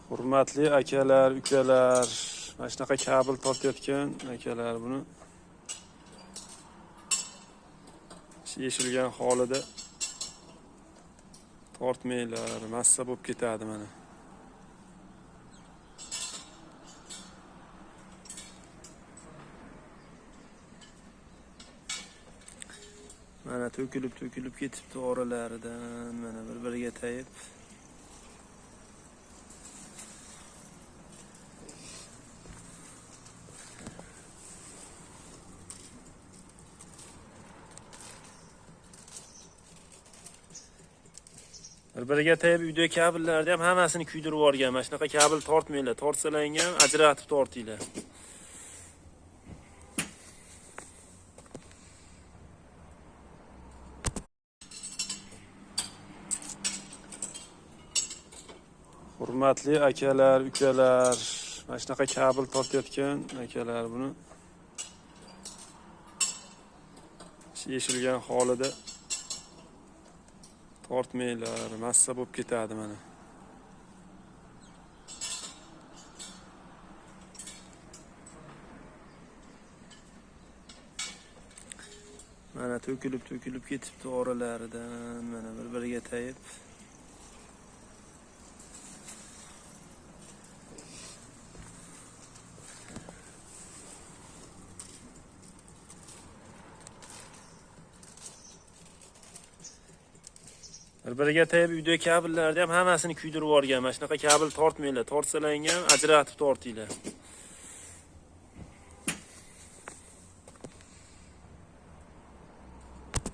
Hurmatli akalar, ukalar, mana shunaqa kabel tortayotgan akalar buni yeshilgan holida tortmanglar, massa bo'lib ketadi mana. Mana to'kilib ketibdi oralaridan, mana bir-biriga tayib. Bir-biriga tayib uydagi kabellarni ham hammasini kuydirib yuborgan. Mana shunaqa kabel tortmanglar, tortsalang ham ajratib tortinglar. Hurmatli akalar, ukalar, mana shunaqa kabel tortayotgan akalar buni yeshilgan holida tortmanglar, massa bo'lib ketadi mana. Mana to'kilib ketibdi oralaridan, mana bir-biriga tayib. Bir-biriga tayib uydagi kabellarni ham hammasini kuydirib yuborgan. Mana shunaqa kabel tortmanglar, tortsalang ham ajratib tortinglar.